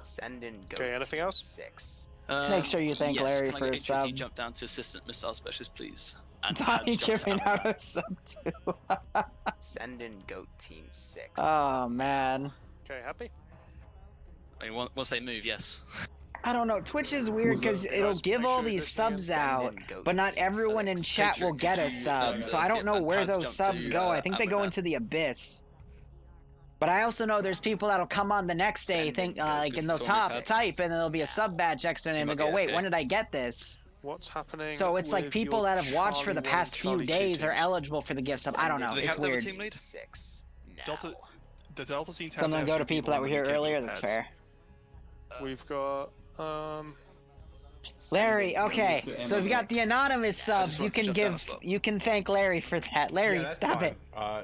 Send in goat. Okay, anything else? 6. Make sure you thank Larry for a sub. Jump down to assistant missile specialist, please. And Donnie giving out a sub too. Send in goat team 6. Oh man. Okay, happy? I mean, once they move, yes. I don't know. Twitch is weird because it'll give all these subs out, but not everyone in chat will get a sub. So I don't know where those subs go. I think they go into the abyss. But I also know there's people that'll come on the next day, think like, and they'll type, and there'll be a sub badge next to their name and go, "Wait, when did I get this?" What's happening? So it's like people that have watched for the past few days are eligible for the gift sub. I don't know. It's weird. Team lead? 6. Delta, the Delta team. Something go to people that were here earlier. That's fair. We've got Larry, okay. So if you got the anonymous subs, you can thank Larry for that. Larry, stop it.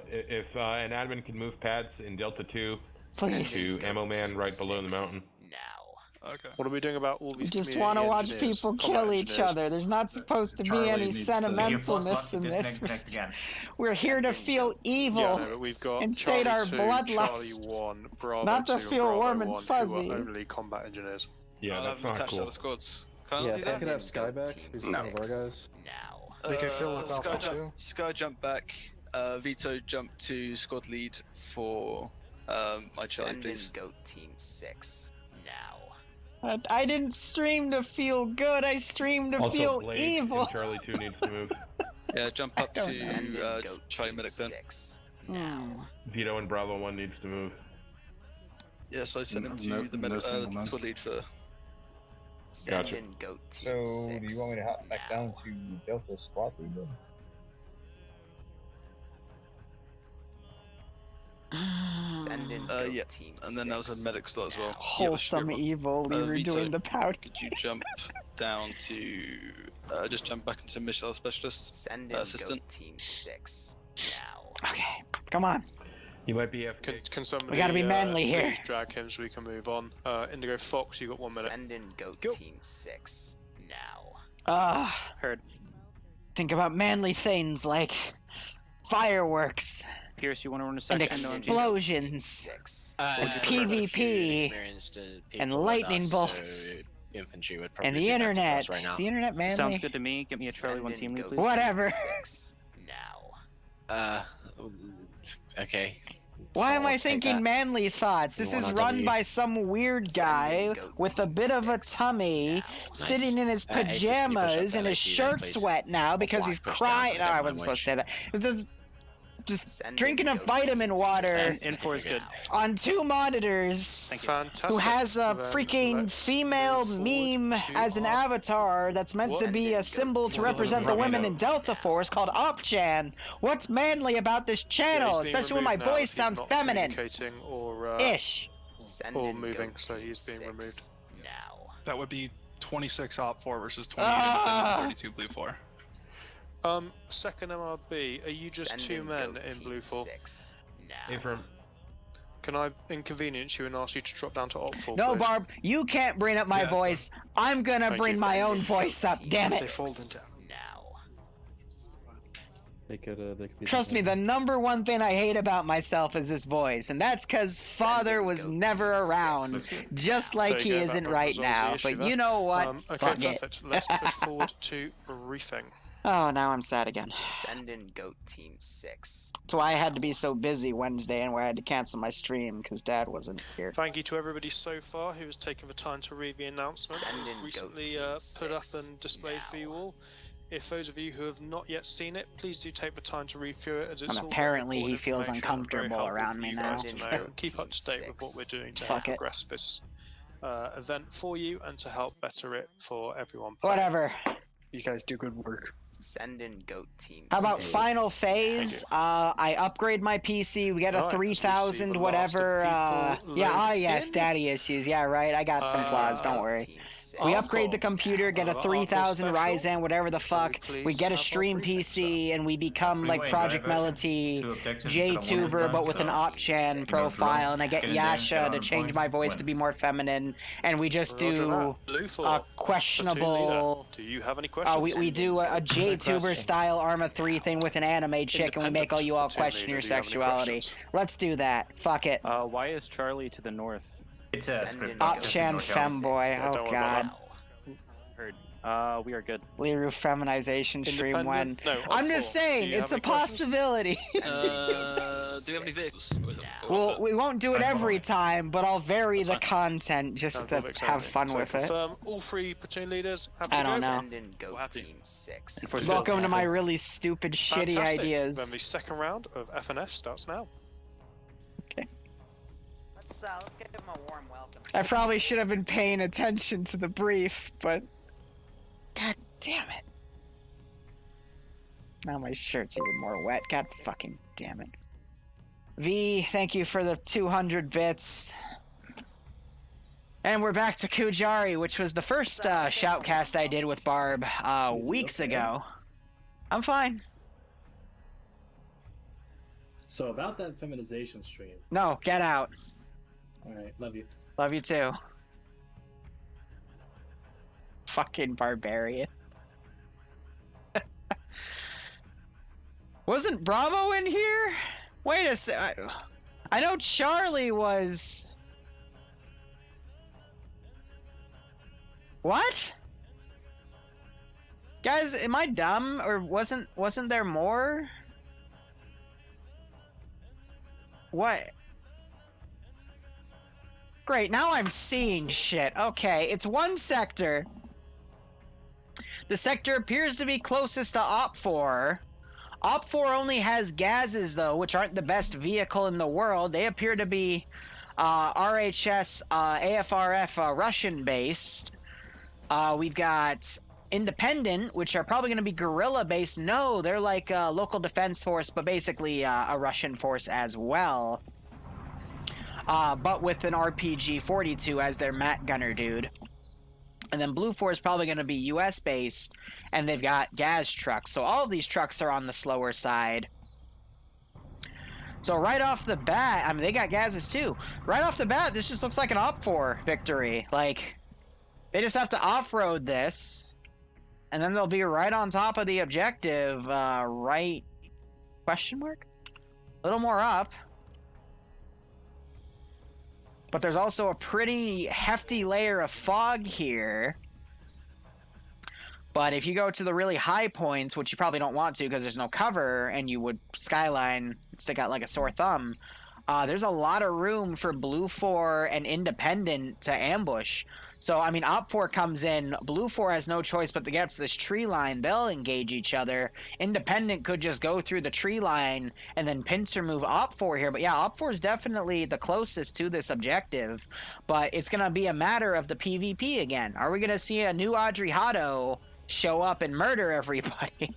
If an admin can move pads in Delta 2 Please. to Ammo Man right below the mountain. Now. Okay. what are we doing about all We these? just want to watch people kill each other. There's not supposed to be any sentimentalness in this. We're here to feel evil Yeah, no, we've got and sate our Charlie 2, bloodlust, Charlie 1, Bravo not to 2, feel Bravo warm and 1, fuzzy. Who are only combat engineers. Yeah, that's not attached to cool. other squads. Can I Yeah, see if I that? could have Sky back, who's one of our guys. Now. They can fill with Alpha too. Sky jump back. Vito jump to squad lead for my Charlie, Send in please. goat team 6. Now. I didn't stream to feel good. I streamed to feel Blade evil. in Charlie 2 needs to move. Yeah, jump up don't Send in to goat Charlie team medic then. 6. Now. Vito and Bravo 1 needs to move. Yeah, so I sent him to the medic, squad lead for. Send Gotcha. in goat So, team 6. do you want me to hop back down to Delta Squad Lead then? Send in goat Yeah, team and then there was a 6. medic slot as well. Wholesome evil. We were Vito, doing the powder. Could you jump down to just jump back into missile specialist? Send in assistant. goat team 6. Now. Okay, come on. He might be FK. Can somebody? We gotta be manly here. please drag him so we can move on. Indigo Fox, you got 1 minute. Send in goat Go. team 6. Now. Heard. Think about manly things like fireworks Pierce, you want to run a and second? explosions, 6. PvP, and lightning bolts, Infantry would and the internet. right now. Is the internet manly? Sounds good to me. Get me a Charlie Send 1 in team lead, goat please. team Whatever. 6. Now. Okay. Why am I let's take thinking that. manly thoughts? This You is want a run W? by some weird guy with a bit of a tummy, sitting in his Ace, can you push up pajamas that and his AC then, shirt's please? wet now because black he's push down crying. for No, I the wasn't supposed to say that. It was just Send in drinking a goat vitamin team water 6. Info is good. on 2 monitors. Fantastic. Who has a Then freaking let's female move forward meme to as an our- avatar that's meant to be a symbol to represent the women in Delta Force called Opchan. What's manly about this Yeah, channel, he's being especially when my removed now, voice he's sounds not feminine? communicating or Ish. Send or in moving, goat so team he's being 6. removed. Now. That would be 26 Op 4 versus 28 Ah! and 32 Blue 4. Second MRB, are you just Send 2 in men goat in team Blue 4? 6. Now. Affirm. Can I inconvenience you and ask you to drop down to Op 4? No, please? Barb, you can't bring up my Yeah, voice. I'm gonna Thank bring you. my Send own in voice goat up, team damn it. 6. Now. They could be. Trust me, the number one thing I hate about myself is this voice, and that's because Father was never around, just like There he you go, isn't that right resolves the now. issue But there. you know what? Okay, Fuck it. perfect. Let's push forward to briefing. Oh, now I'm sad again. Send in goat team 6. That's why I had to be so busy Wednesday and where I had to cancel my stream because Dad wasn't here. Thank you to everybody so far who has taken the time to read the announcement Send in recently goat put team up 6 and displayed for you now. all. If those of you who have not yet seen it, please do take the time to read through it, as it's And all very apparently he important feels information and very uncomfortable helpful around for me you now. guys to know and keep up to date with what 6. we're doing to Fuck help it. progress this event for you and to help better it for everyone. playing. Whatever. You guys do good work. Send in goat team 6. How about final phase? I upgrade my PC. We get a Right, as we see 3000 the whatever. last of people Yes, load daddy issues. Yeah, right. I got some flaws. Don't worry. Team 6. We upgrade the computer, get a Uncle 3000 Special, Ryzen, whatever the fuck. please We get a have our stream briefing, PC, and we become like Project Melody JTuber, but with an Opchan profile. And I get Yasha to change my voice to be more feminine. And we just Roger do that. Blue 4, a the team questionable. leader. Do you have any questions? We do a JTuber style Arma 3 thing with an anime chick, and we make all you all Independent question your team leader, do you have any sexuality. questions? Let's do that. Fuck it. Why is Charlie to the north? It's a Send script. in bug, goat just Opchan no team help. femboy. Yeah, Oh don't worry about god. Heard. We are good. Liru feminization stream when. Independent? No, I'm Op just 4. saying, Do you it's have a any questions? possibility. Send in goat team Do we have any 6. vehicles? Or is it, Now. or what's Well, it? we won't do it That's every fine. time, but I'll vary That's the content just Sounds to a little bit have exciting. fun So with it. confirm all 3 platoon leaders. Happy I to don't go? know. Send in goat happy. team 6. Enforce Welcome to my Happy. really stupid, shitty Fantastic. ideas. Then the second round of FNF starts now. Let's give him a warm welcome. I probably should have been paying attention to the brief, but god damn it. Now my shirt's even more wet. God fucking damn it. V, thank you for the 200 bits. And we're back to Kujari, which was the first shoutcast I did with Barb weeks ago. I'm fine. So about that feminization stream. No, get out. Alright, love you. Love you too. Fucking barbarian. Wasn't Bravo in here? Wait a sec. I know Charlie was. What? Guys, am I dumb or wasn't there more? What? Great, now I'm seeing shit. Okay, it's one sector. The sector appears to be closest to Op4. Op4 only has Gazes, though, which aren't the best vehicle in the world. They appear to be RHS, AFRF, Russian-based. We've got Independent, which are probably going to be guerrilla-based. No, they're like a local defense force, but basically a Russian force as well. But with an RPG-42 as their mat gunner dude. And then Blue 4 is probably going to be US-based, and they've got Gaz trucks. So all of these trucks are on the slower side. So right off the bat, I mean, they got Gazes too. Right off the bat, this just looks like an Op4 victory. Like, they just have to off-road this, and then they'll be right on top of the objective, right? Question mark? A little more up. But there's also a pretty hefty layer of fog here. But if you go to the really high points, which you probably don't want to because there's no cover, and you would skyline, stick out like a sore thumb, there's a lot of room for Blue 4 and Independent to ambush. So, I mean, Op 4 comes in, Blue 4 has no choice but to get to this tree line. They'll engage each other. Independent could just go through the tree line and then pincer move Op 4 here. But yeah, Op 4 is definitely the closest to this objective. But it's going to be a matter of the PvP again. Are we going to see a new Audrey Hotto show up and murder everybody?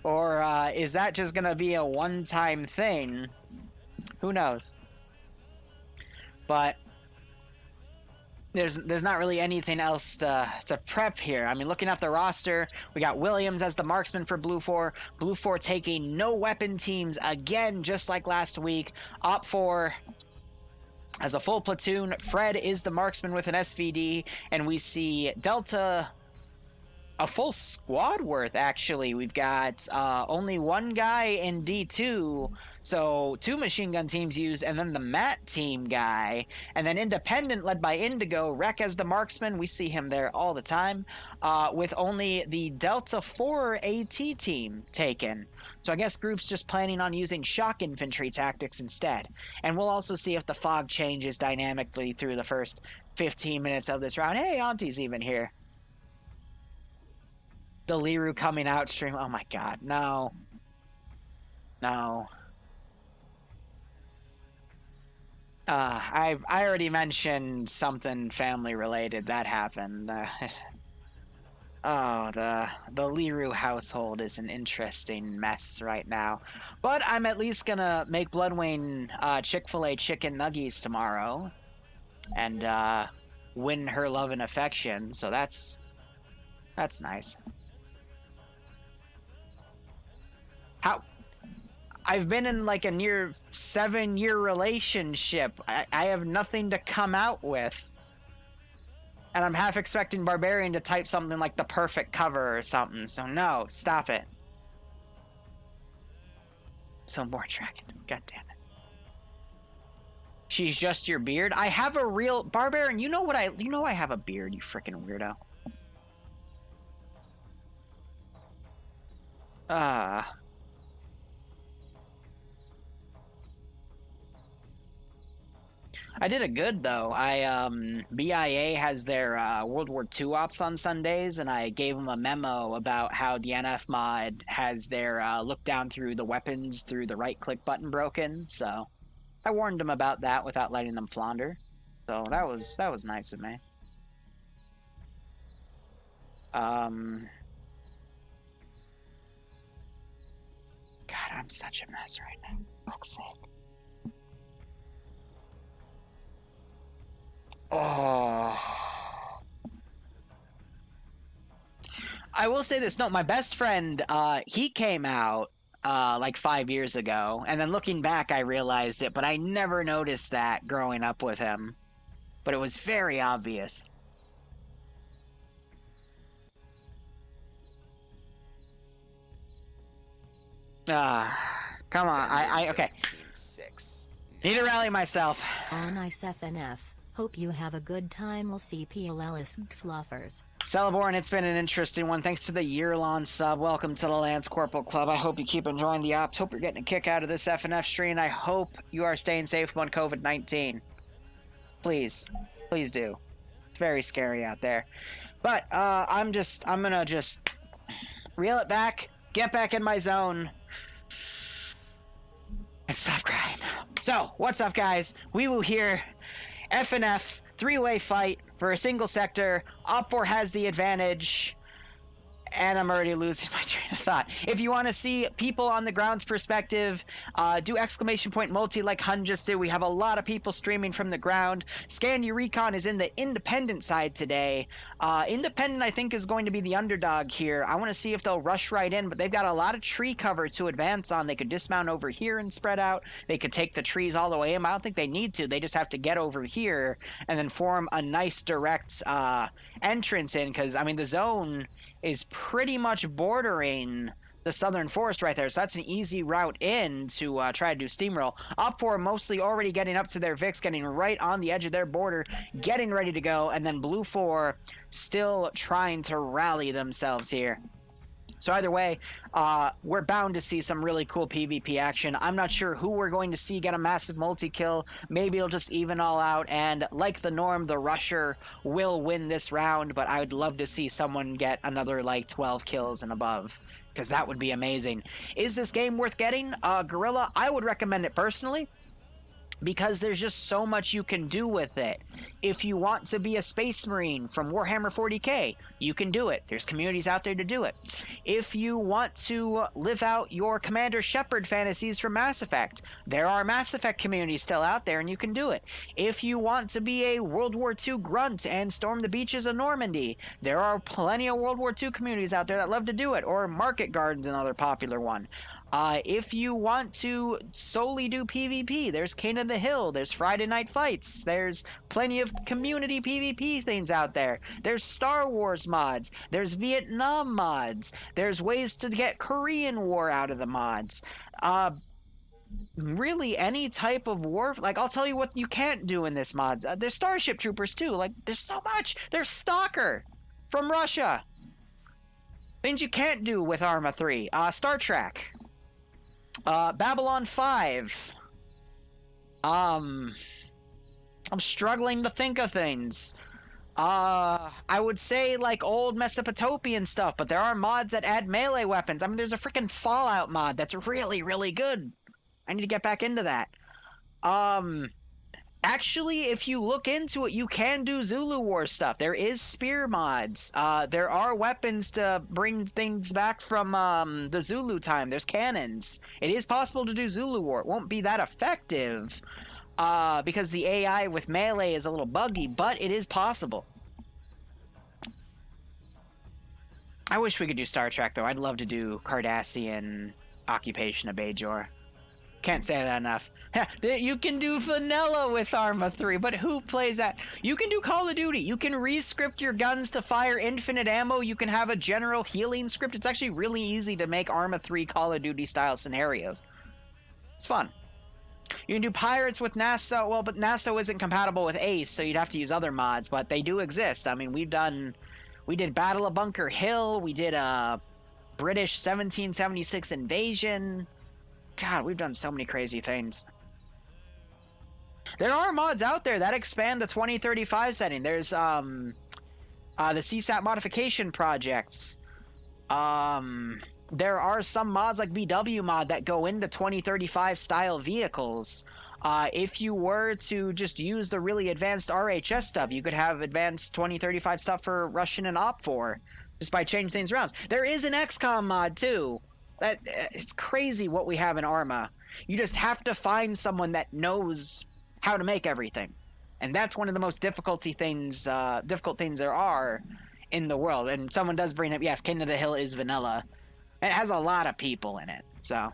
Or is that just going to be a one-time thing? Who knows? But there's not really anything else to prep here. I mean, looking at the roster, we got Williams as the marksman for Blue 4. Blue 4 taking no weapon teams again, just like last week. Op 4 as a full platoon. Fred is the marksman with an SVD, and we see Delta a full squad worth, actually. We've got only one guy in D2, so 2 machine gun teams used, and then the MAT team guy. And then Independent, led by Indigo, Rek as the marksman. We see him there all the time, with only the Delta 4 AT team taken. So I guess group's just planning on using shock infantry tactics instead. And we'll also see if the fog changes dynamically through the first 15 minutes of this round. Hey, Auntie's even here. The Liru coming out stream. Oh my god, no. No. I already mentioned something family related that happened. Oh, the Liru household is an interesting mess right now. But I'm at least gonna make Bloodwayne Chick-fil-A chicken nuggies tomorrow. And win her love and affection, so that's nice. How I've been in like a near 7-year relationship. I have nothing to come out with. And I'm half expecting Barbarian to type something like the perfect cover or something. So no, stop it. So more dragon. God damn it. She's just your beard. I have a real barbarian. You know I have a beard, you freaking weirdo. I did a good though. BIA has their World War II ops on Sundays, and I gave them a memo about how the NF mod has their look down through the weapons through the right click button broken. So I warned them about that without letting them flounder. So that was nice of me. God, I'm such a mess right now. Fuck's sake. Oh. I will say this. No, my best friend, he came out like 5 years ago, and then looking back, I realized it, but I never noticed that growing up with him. But it was very obvious. Come on. Okay. Team 6. Need to rally myself. Oh, nice FNF. Hope you have a good time, Lcpl Fluffers. Celeborn, it's been an interesting one. Thanks for the year-long sub. Welcome to the Lance Corporal Club. I hope you keep enjoying the ops. Hope you're getting a kick out of this FNF stream. I hope you are staying safe on COVID-19. Please. Please do. It's very scary out there. But I'm gonna just reel it back, get back in my zone, and stop crying. So, what's up, guys? We will hear FNF, three-way fight for a single sector. Op4 has the advantage, and I'm already losing my train of thought. If you want to see people on the ground's perspective, do exclamation point multi like Hun just did. We have a lot of people streaming from the ground. Scandy Recon is in the independent side today. Independent, I think, is going to be the underdog here. I want to see if they'll rush right in, but they've got a lot of tree cover to advance on. They could dismount over here and spread out. They could take the trees all the way in. I don't think they need to. They just have to get over here and then form a nice direct entrance in, because, I mean, the zone is pretty much bordering the southern forest right there, so that's an easy route in to try to do steamroll. Op4 mostly already getting up to their Vix, getting right on the edge of their border, getting ready to go, and then Blue 4 still trying to rally themselves here. So either way, we're bound to see some really cool PvP action. I'm not sure who we're going to see get a massive multi-kill. Maybe it'll just even all out, and like the norm, the Rusher will win this round, but I would love to see someone get another, like, 12 kills and above, because that would be amazing. Is this game worth getting? Gorilla, I would recommend it personally, because there's just so much you can do with it. If you want to be a Space Marine from Warhammer 40k, you can do it. There's communities out there to do it. If you want to live out your Commander Shepard fantasies from Mass Effect, there are Mass Effect communities still out there, and you can do it. If you want to be a World War II grunt and storm the beaches of Normandy, there are plenty of World War II communities out there that love to do it, or Market Garden's another popular one. If you want to solely do PvP, there's King of the Hill, there's Friday Night Fights, there's plenty of community PvP things out there. There's Star Wars mods, there's Vietnam mods, there's ways to get Korean War out of the mods. Really any type of war. Like, I'll tell you what you can't do in this mods. There's Starship Troopers too. Like, there's so much. There's Stalker from Russia. Things you can't do with Arma 3. Star Trek. Babylon 5. I'm struggling to think of things. I would say, like, old Mesopotamian stuff, but there are mods that add melee weapons. I mean, there's a freaking Fallout mod that's really, really good. I need to get back into that. Actually, if you look into it, you can do Zulu War stuff. There is spear mods. There are weapons to bring things back from the Zulu time. There's cannons. It is possible to do Zulu War. It won't be that effective because the AI with melee is a little buggy, but it is possible. I wish we could do Star Trek, though. I'd love to do Cardassian Occupation of Bajor. Can't say that enough. You can do vanilla with Arma 3, but who plays that? You can do Call of Duty. You can re-script your guns to fire infinite ammo. You can have a general healing script. It's actually really easy to make Arma 3 Call of Duty style scenarios. It's fun. You can do pirates with NASA. Well, but NASA isn't compatible with Ace, so you'd have to use other mods. But they do exist. I mean, we did Battle of Bunker Hill. We did British 1776 invasion. God, we've done so many crazy things. There are mods out there that expand the 2035 setting. There's the CSAT modification projects. There are some mods like VW mod that go into 2035 style vehicles. If you were to just use the really advanced RHS stuff, you could have advanced 2035 stuff for Russian and Op4 just by changing things around. There is an XCOM mod too. It's crazy what we have in Arma. You just have to find someone that knows how to make everything, and that's one of the most difficult things there are in the world. And someone does bring up, yes, King of the Hill is vanilla. It has a lot of people in it, so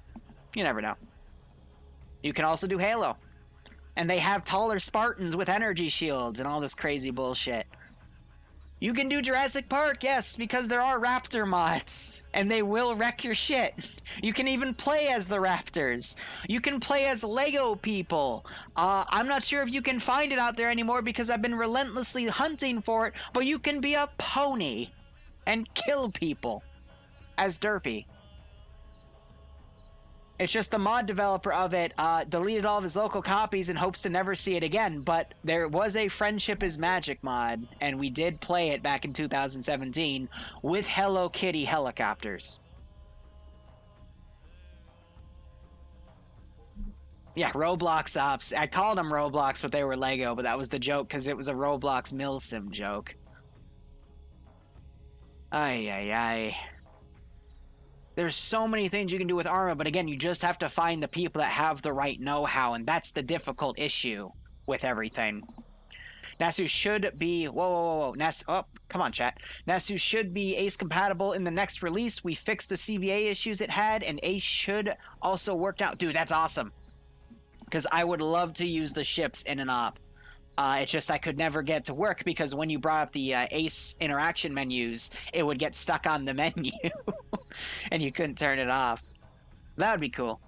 you never know. You can also do Halo, and they have taller Spartans with energy shields and all this crazy bullshit. You can do Jurassic Park, yes, because there are raptor mods, and they will wreck your shit. You can even play as the raptors. You can play as Lego people. I'm not sure if you can find it out there anymore because I've been relentlessly hunting for it, but you can be a pony and kill people as Derpy. It's just the mod developer of it deleted all of his local copies in hopes to never see it again, but there was a Friendship is Magic mod, and we did play it back in 2017 with Hello Kitty helicopters. Yeah, Roblox ops. I called them Roblox, but they were Lego, but that was the joke because it was a Roblox milsim joke. Ay, ay, ay. There's so many things you can do with Arma, but again, you just have to find the people that have the right know-how, and that's the difficult issue with everything. Nasu should be... Whoa. Nasu... Oh, come on, chat. Nasu should be Ace compatible in the next release. We fixed the CVA issues it had, and Ace should also work out. Dude, that's awesome. Because I would love to use the ships in an op. It's just I could never get to work because when you brought up the Ace interaction menus, it would get stuck on the menu. And you couldn't turn it off. That would be cool.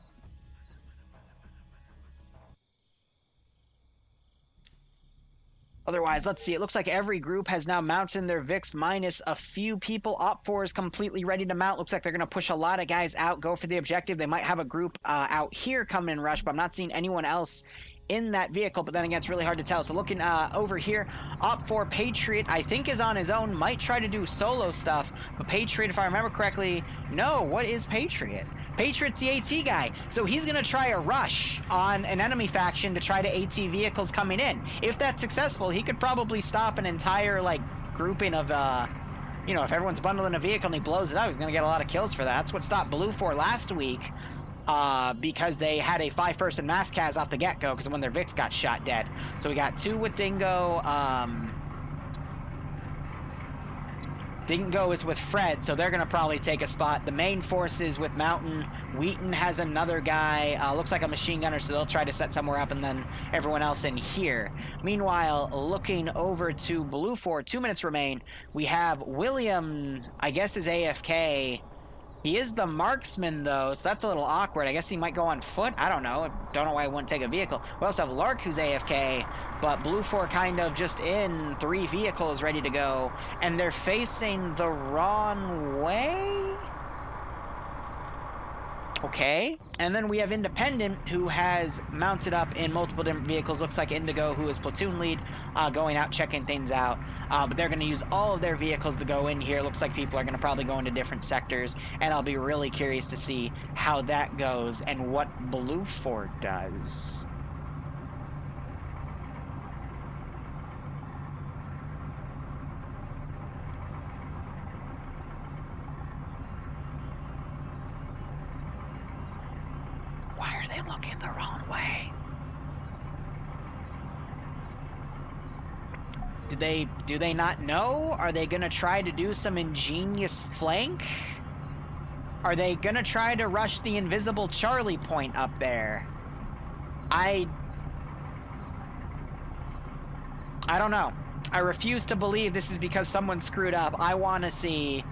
Otherwise, let's see. It looks like every group has now mounted their VIX minus a few people. Op4 is completely ready to mount. Looks like they're going to push a lot of guys out, go for the objective. They might have a group out here come in rush, but I'm not seeing anyone else in that vehicle, but then again, it's really hard to tell. So looking over here, Op4 Patriot, I think, is on his own, might try to do solo stuff, but Patriot, if I remember correctly, no, what is Patriot? Patriot's the AT guy, so he's going to try a rush on an enemy faction to try to AT vehicles coming in. If that's successful, he could probably stop an entire, like, grouping of, you know, if everyone's bundling a vehicle and he blows it out, he's going to get a lot of kills for that. That's what stopped Blue 4 last week. Because they had a 5-person mass cas off the get-go because when their Vix got shot dead. So we got 2 with Dingo. Dingo is with Fred, so they're going to probably take a spot. The main force is with Mountain. Wheaton has another guy. Looks like a machine gunner, so they'll try to set somewhere up, and then everyone else in here. Meanwhile, looking over to Blue 4, 2 minutes remain. We have William, I guess is AFK. He is the marksman, though, so that's a little awkward. I guess he might go on foot. I don't know. Don't know why he wouldn't take a vehicle. We also have Lark, who's AFK, but Blue 4 kind of just in 3 vehicles ready to go, and they're facing the wrong way? Okay. And then we have Independent, who has mounted up in multiple different vehicles. Looks like Indigo, who is platoon lead, going out, checking things out. But they're going to use all of their vehicles to go in here. Looks like people are going to probably go into different sectors, and I'll be really curious to see how that goes and what Blue 4 does. Why are they looking the wrong way? Do they not know? Are they gonna try to do some ingenious flank? Are they gonna try to rush the invisible Charlie point up there? I don't know. I refuse to believe this is because someone screwed up. I want to see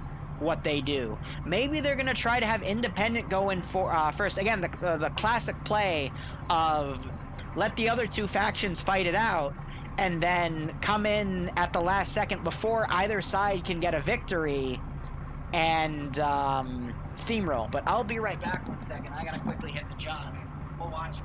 what they do. Maybe they're going to try to have Independent go in for first. Again, the classic play of let the other two factions fight it out and then come in at the last second before either side can get a victory and steamroll. But I'll be right back 1 second. I got to quickly hit the job. We'll watch.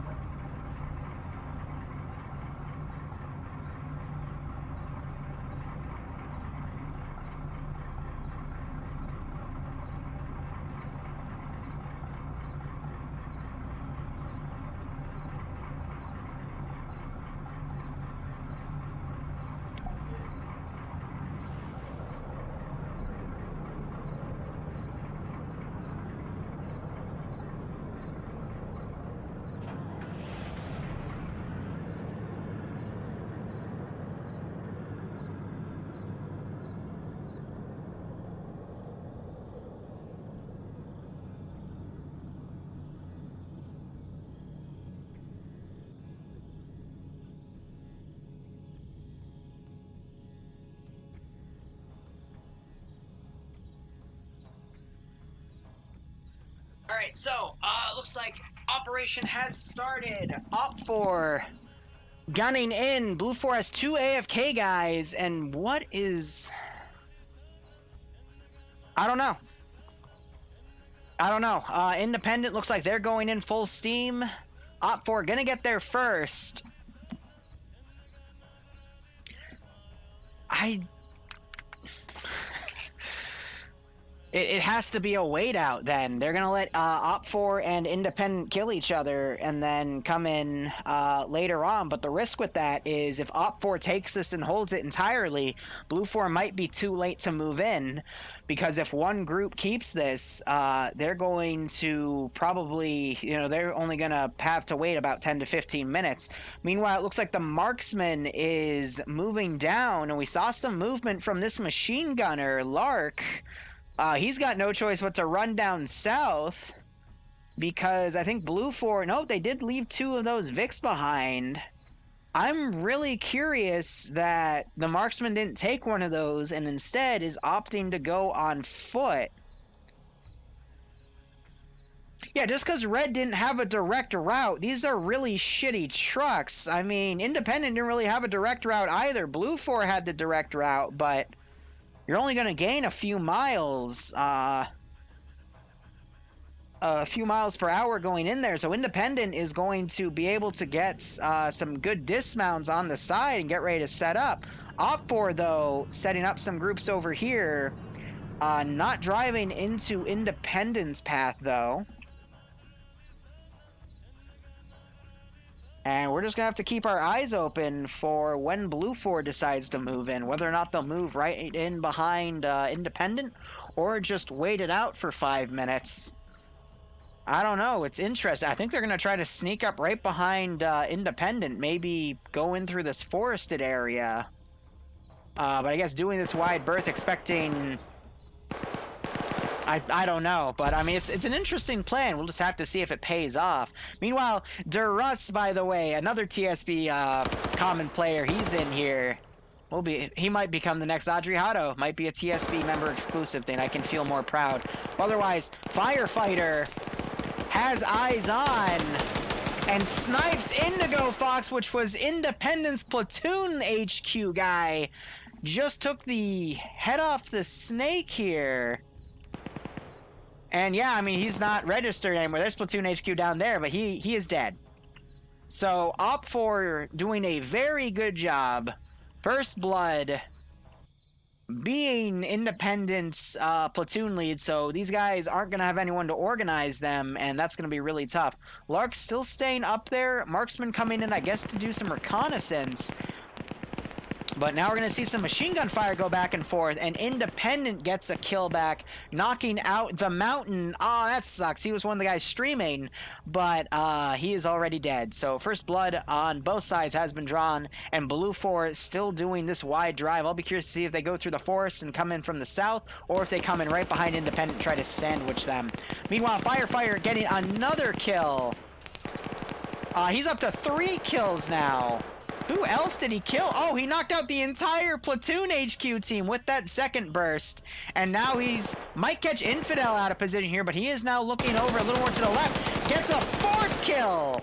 Alright, so, looks like operation has started. Op 4 gunning in. Blue 4 has 2 AFK guys, and what is... I don't know. Independent looks like they're going in full steam. Op 4 gonna get there first. It has to be a wait out then. They're going to let Op 4 and Independent kill each other and then come in later on. But the risk with that is if Op 4 takes this and holds it entirely, Blue 4 might be too late to move in. Because if one group keeps this, they're going to probably, they're only going to have to wait about 10 to 15 minutes. Meanwhile, it looks like the marksman is moving down. And we saw some movement from this machine gunner, Lark. He's got no choice but to run down south because I think Blue 4... No, they did leave 2 of those Vics behind. I'm really curious that the marksman didn't take one of those and instead is opting to go on foot. Yeah, just because Red didn't have a direct route, these are really shitty trucks. I mean, Independent didn't really have a direct route either. Blue 4 had the direct route, but... You're only going to gain a few miles per hour going in there. So Independent is going to be able to get some good dismounts on the side and get ready to set up. Op 4, though, setting up some groups over here. Not driving into Independent's path, though. And we're just going to have to keep our eyes open for when Blue 4 decides to move in. Whether or not they'll move right in behind Independent or just wait it out for 5 minutes. I don't know. It's interesting. I think they're going to try to sneak up right behind Independent. Maybe go in through this forested area. But I guess doing this wide berth expecting... I don't know, but I mean, it's an interesting plan. We'll just have to see if it pays off. Meanwhile, Durus, by the way, another TSB common player, he's in here. He might become the next Audrey Hotto. Might be a TSB member exclusive thing. I can feel more proud. Otherwise, Firefighter has eyes on and snipes Indigo Fox, which was Independence Platoon HQ guy. Just took the head off the snake here. And yeah, I mean, he's not registered anymore. There's Platoon HQ down there, but he is dead. So, Op 4 doing a very good job. First Blood being Independent's platoon lead, so these guys aren't going to have anyone to organize them, and that's going to be really tough. Lark's still staying up there. Marksman coming in, I guess, to do some reconnaissance. But now we're going to see some machine gun fire go back and forth, and Independent gets a kill back, knocking out the Mountain. Oh, that sucks. He was one of the guys streaming, but he is already dead. So First Blood on both sides has been drawn, and Blue 4 is still doing this wide drive. I'll be curious to see if they go through the forest and come in from the south, or if they come in right behind Independent and try to sandwich them. Meanwhile, Firefighter getting another kill. He's up to 3 kills now. Who else did he kill? Oh, he knocked out the entire platoon HQ team with that second burst. And now might catch Infidel out of position here, but he is now looking over a little more to the left. Gets a 4th kill.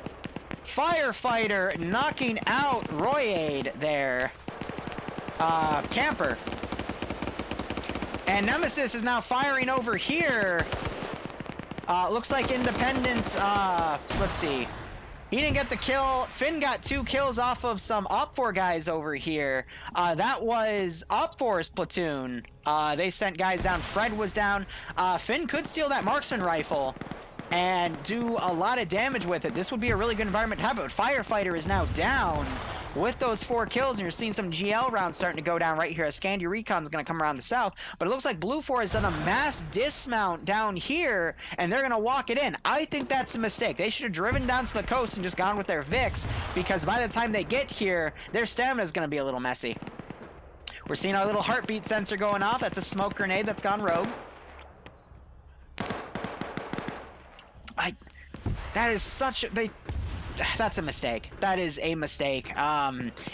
Firefighter knocking out Royade there. Camper. And Nemesis is now firing over here. Looks like Independence, let's see. He didn't get the kill. Finn got 2 kills off of some Op4 guys over here. That was Op4's platoon. They sent guys down. Fred was down. Finn could steal that marksman rifle and do a lot of damage with it. This would be a really good environment to have it. But Firefighter is now down with those 4 kills, and you're seeing some GL rounds starting to go down right here as Scandy Recon's going to come around the south. But it looks like Blue 4 has done a mass dismount down here, and they're going to walk it in. I think that's a mistake. They should have driven down to the coast and just gone with their Vicks, because by the time they get here, their stamina is going to be a little messy. We're seeing our little heartbeat sensor going off. That's a smoke grenade that's gone rogue. That is such a... That's a mistake. That is a mistake.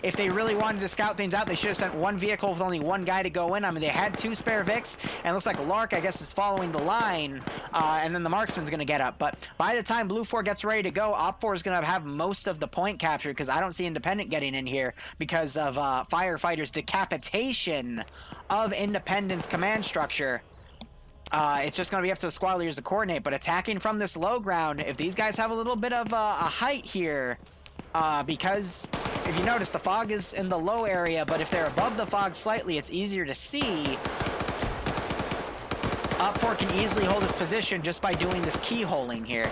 If they really wanted to scout things out, they should have sent 1 vehicle with only 1 guy to go in. I mean, they had 2 spare Vicks, and it looks like Lark, I guess, is following the line, and then the marksman's going to get up. But by the time Blue 4 gets ready to go, Op 4 is going to have most of the point captured, because I don't see Independent getting in here because of Firefighter's decapitation of Independent's command structure. It's just going to be up to the squad leaders to coordinate, but attacking from this low ground, if these guys have a little bit of a height here, because if you notice, the fog is in the low area, but if they're above the fog slightly, it's easier to see. Op 4 can easily hold this position just by doing this keyholing here.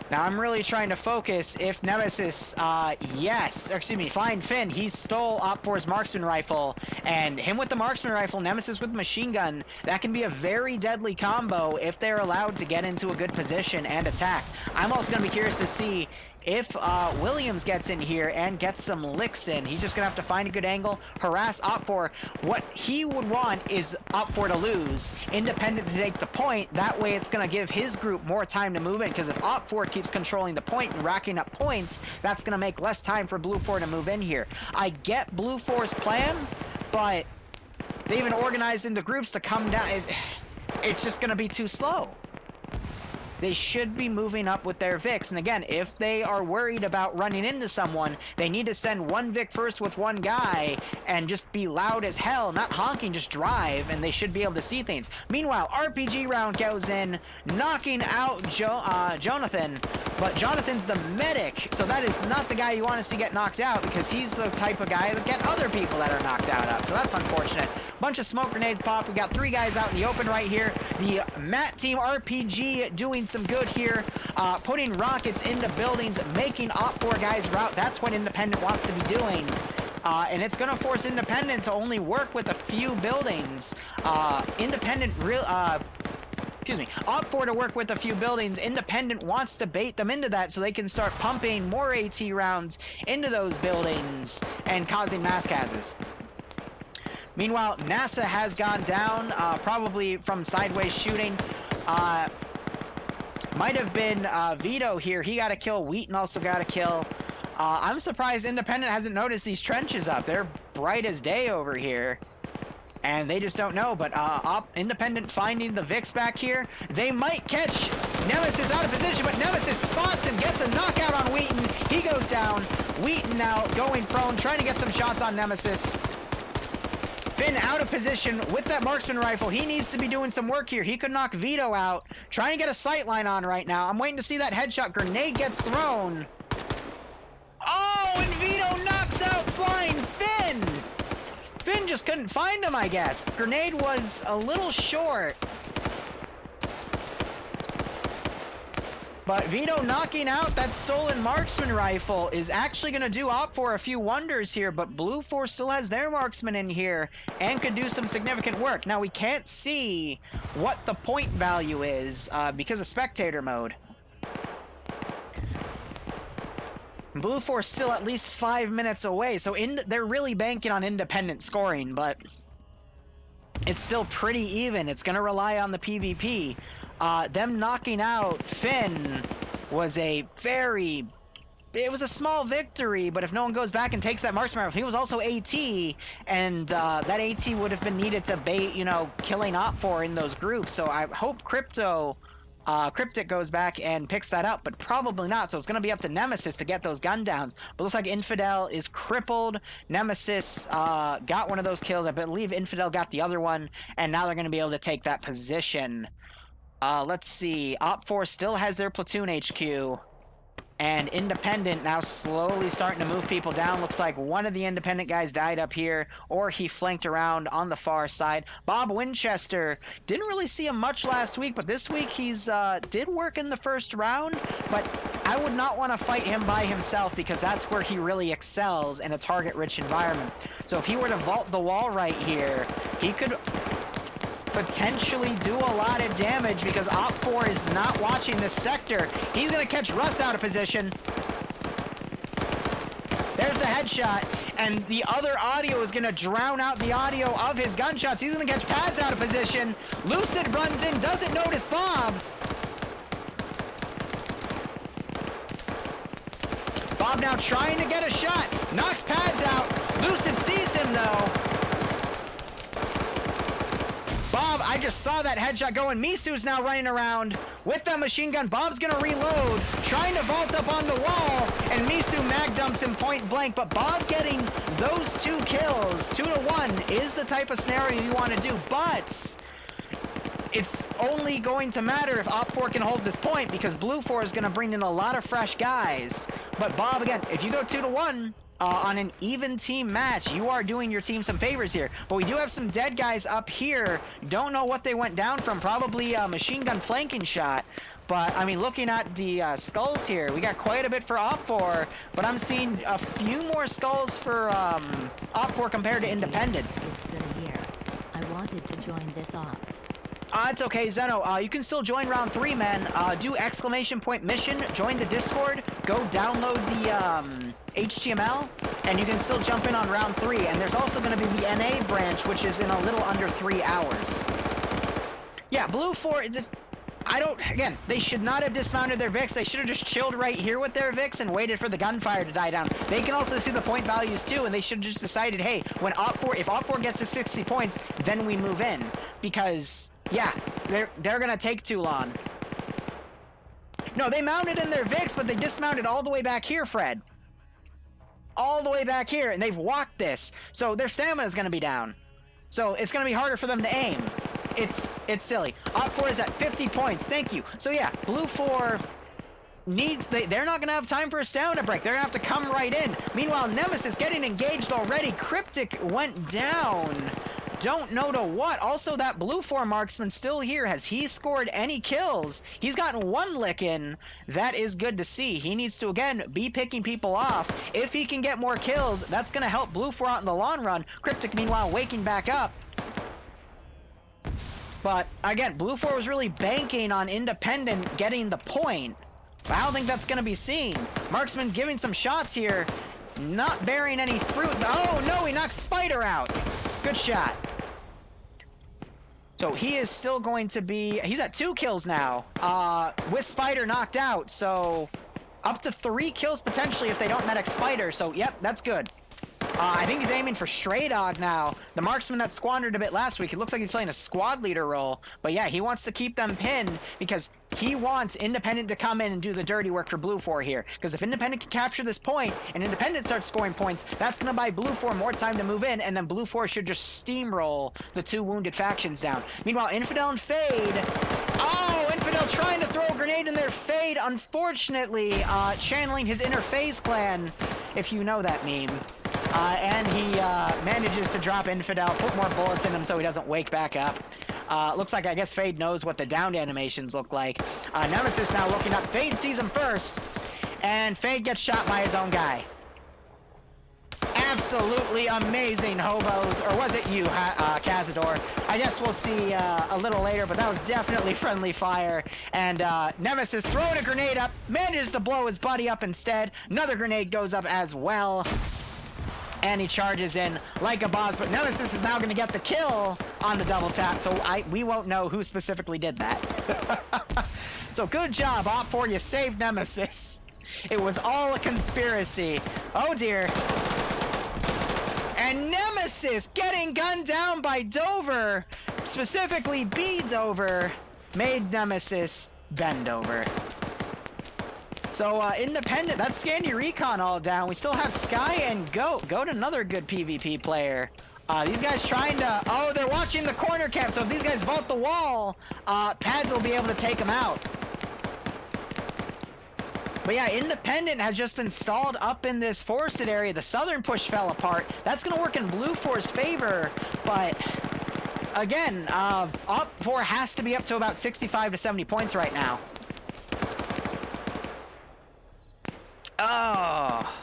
Now, I'm really trying to focus if Nemesis, find Finn. He stole Op 4's marksman rifle, and him with the marksman rifle, Nemesis with the machine gun, that can be a very deadly combo if they're allowed to get into a good position and attack. I'm also going to be curious to see if Williams gets in here and gets some licks in. He's just going to have to find a good angle, harass Op 4. What he would want is Op 4 to lose, Independent to take the point. That way it's going to give his group more time to move in, because if Op 4 keeps controlling the point and racking up points, that's going to make less time for Blue 4 to move in here. I get Blue 4's plan, but they even organized into groups to come down. It's just going to be too slow. They should be moving up with their Vicks. And again, if they are worried about running into someone, they need to send 1 Vic first with 1 guy and just be loud as hell, not honking, just drive, and they should be able to see things. Meanwhile, RPG round goes in, knocking out Jonathan, but Jonathan's the medic, so that is not the guy you want to see get knocked out, because he's the type of guy that get other people that are knocked out of, so that's unfortunate. Bunch of smoke grenades pop. We got 3 guys out in the open right here. The Matt Team RPG doing some good here, putting rockets into buildings, making Op 4 guys route. That's what Independent wants to be doing. And it's going to force Independent to only work with a few buildings. Op 4 to work with a few buildings. Independent wants to bait them into that so they can start pumping more AT rounds into those buildings and causing mass cases. Meanwhile, NASA has gone down, probably from sideways shooting. Might have been Vito here. He got a kill. Wheaton also got a kill. I'm surprised Independent hasn't noticed these trenches up. They're bright as day over here. And they just don't know. But Independent finding the Vicks back here. They might catch Nemesis out of position, but Nemesis spots him, gets a knockout on Wheaton. He goes down. Wheaton now going prone, trying to get some shots on Nemesis. Finn out of position with that marksman rifle. He needs to be doing some work here. He could knock Vito out. Trying to get a sight line on right now. I'm waiting to see that headshot. Grenade gets thrown. Oh, and Vito knocks out flying Finn. Finn just couldn't find him, I guess. Grenade was a little short. But Vito knocking out that stolen marksman rifle is actually going to do Op 4 a few wonders here, but Blue 4 still has their marksman in here and could do some significant work. Now, we can't see what the point value is because of spectator mode. Blue 4 still at least 5 minutes away, so they're really banking on Independent scoring, but it's still pretty even. It's going to rely on the PvP. Them knocking out Finn was a very it was a small victory, but if no one goes back and takes that marksman rifle, he was also AT, and that AT would have been needed to bait, you know, killing Op4 in those groups. So I hope Cryptic goes back and picks that up, but probably not. So it's going to be up to Nemesis to get those gun downs. But looks like Infidel is crippled. Nemesis got one of those kills. I believe Infidel got the other one, and now they're going to be able to take that position. Let's see. Op4 still has their platoon HQ. And Independent now slowly starting to move people down. Looks like one of the Independent guys died up here, or he flanked around on the far side. Bob Winchester, didn't really see him much last week, but this week he's did work in the first round, but I would not want to fight him by himself because that's where he really excels in a target-rich environment. So if he were to vault the wall right here, he could potentially do a lot of damage because Op4 is not watching this sector. He's going to catch Russ out of position. There's the headshot, and the other audio is going to drown out the audio of his gunshots. He's going to catch Pads out of position. Lucid runs in, doesn't notice Bob. Bob now trying to get a shot. Knocks Pads out. Lucid sees him, though. Bob, I just saw that headshot going. Misu's now running around with that machine gun. Bob's gonna reload, trying to vault up on the wall, and Misu mag dumps him point blank. But Bob getting those 2 kills, 2-1, is the type of scenario you want to do. But it's only going to matter if Op4 can hold this point because Blue 4 is gonna bring in a lot of fresh guys. But Bob, again, if you go 2-1, on an even team match, you are doing your team some favors here. But we do have some dead guys up here. Don't know what they went down from. Probably a machine gun flanking shot. But, I mean, looking at the skulls here, we got quite a bit for Op4. But I'm seeing a few more skulls for Op4 compared to Independent. It's been a year. I wanted to join this op. It's okay, Zeno. You can still join round 3, man. Do ! mission, join the Discord, go download the HTML, and you can still jump in on round 3. And there's also going to be the NA branch, which is in a little under 3 hours. Yeah, Blue 4, again, they should not have dismounted their VIX. They should have just chilled right here with their VIX and waited for the gunfire to die down. They can also see the point values too, and they should have just decided, hey, if Op4 gets to 60 points, then we move in. Because, yeah, they're gonna take too long. No, they mounted in their VIX, but they dismounted all the way back here, Fred. All the way back here, and they've walked this. So their stamina is gonna be down. So it's gonna be harder for them to aim. It's silly. Op4 is at 50 points. Thank you. So yeah, Blue 4 they're not gonna have time for a stamina break. They're gonna have to come right in. Meanwhile, Nemesis getting engaged already. Cryptic went down. Don't know to what. Also, that Blue 4 marksman still here. Has he scored any kills? He's gotten 1 lick in. That is good to see. He needs to, again, be picking people off. If he can get more kills, that's going to help Blue 4 out in the long run. Cryptic, meanwhile, waking back up. But, again, Blue 4 was really banking on Independent getting the point. But I don't think that's going to be seen. Marksman giving some shots here. Not bearing any fruit. Oh, no, he knocks Spider out. Good shot. So he is still going to be... He's at 2 kills now. With Spider knocked out. So up to 3 kills potentially if they don't medic Spider. So, yep, that's good. I think he's aiming for Stray Dog now. The marksman that squandered a bit last week. It looks like he's playing a squad leader role. But yeah, he wants to keep them pinned because he wants Independent to come in and do the dirty work for Blue 4 here. Because if Independent can capture this point and Independent starts scoring points, that's going to buy Blue 4 more time to move in. And then Blue 4 should just steamroll the 2 wounded factions down. Meanwhile, Infidel and Fade... Oh, Infidel trying to throw a grenade in their Fade. Unfortunately, channeling his inner FaZe clan, if you know that meme. And he manages to drop Infidel, put more bullets in him so he doesn't wake back up. Looks like, I guess, Fade knows what the downed animations look like. Nemesis now looking up. Fade sees him first, and Fade gets shot by his own guy. Absolutely amazing, hobos. Or was it you, Cazador? I guess we'll see a little later, but that was definitely friendly fire. And Nemesis throwing a grenade up, manages to blow his buddy up instead. Another grenade goes up as well. And he charges in like a boss, but Nemesis is now going to get the kill on the double tap, so we won't know who specifically did that. So good job, Op4, you saved Nemesis. It was all a conspiracy. Oh dear. And Nemesis getting gunned down by Dover, specifically B Dover, made Nemesis bend over. So Independent, that's Scandy Recon all down. We still have Sky and Goat. Goat, another good PvP player. These guys trying to, oh, they're watching the corner camp, so if these guys vault the wall, Pads will be able to take them out. But yeah, Independent has just been stalled up in this forested area. The southern push fell apart. That's going to work in Blue 4's favor, but again, Op 4 has to be up to about 65 to 70 points right now. Oh.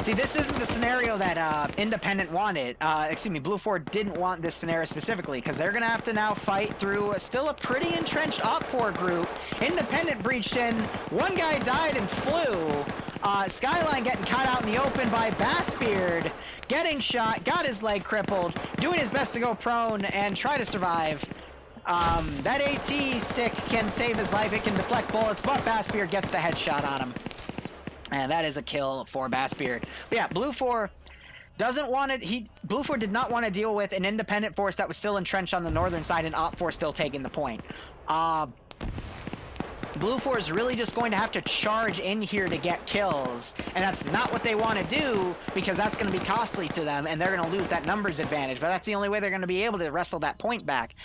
See, this isn't the scenario that Independent wanted. Excuse me, Blue 4 didn't want this scenario specifically, because they're going to have to now fight through still a pretty entrenched Op 4 group. Independent breached in. One guy died and flew. Skyline getting caught out in the open by Bassbeard. Getting shot, got his leg crippled, doing his best to go prone and try to survive. That AT stick can save his life. It can deflect bullets, but Bassbeard gets the headshot on him. And that is a kill for Bassbeard. But yeah, Blue 4 doesn't want it. Blue 4 did not want to deal with an independent force that was still entrenched on the northern side and Op 4 still taking the point. Blue 4 is really just going to have to charge in here to get kills, and that's not what they want to do because that's going to be costly to them, and they're going to lose that numbers advantage, but that's the only way they're going to be able to wrestle that point back.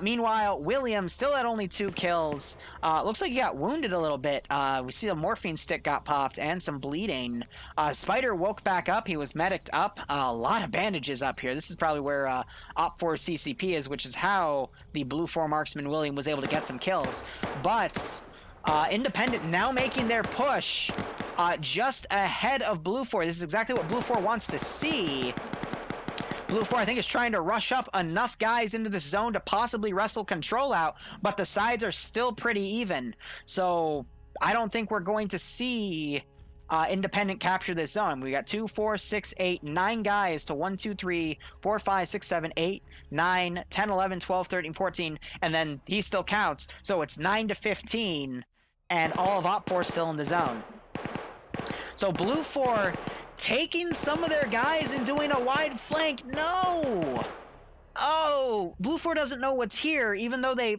Meanwhile, William still at only 2 kills. Looks like he got wounded a little bit. We see a morphine stick got popped and some bleeding. Spider woke back up. He was mediced up. A lot of bandages up here. This is probably where Op 4 CCP is, which is how the Blue 4 marksman William was able to get some kills. But Independent now making their push just ahead of Blue 4. This is exactly what Blue 4 wants to see. Blue 4, I think, is trying to rush up enough guys into this zone to possibly wrestle control out, but the sides are still pretty even. So I don't think we're going to see Independent capture this zone. We got 2, 4, 6, 8, 9 guys to 1, 2, 3, 4, 5, 6, 7, 8, 9, 10, 11, 12, 13, 14, and then he still counts. So it's 9 to 15, and all of Op 4 still in the zone. So Blue 4 taking some of their guys and doing a wide flank. No! Oh, Blue 4 doesn't know what's here, even though they...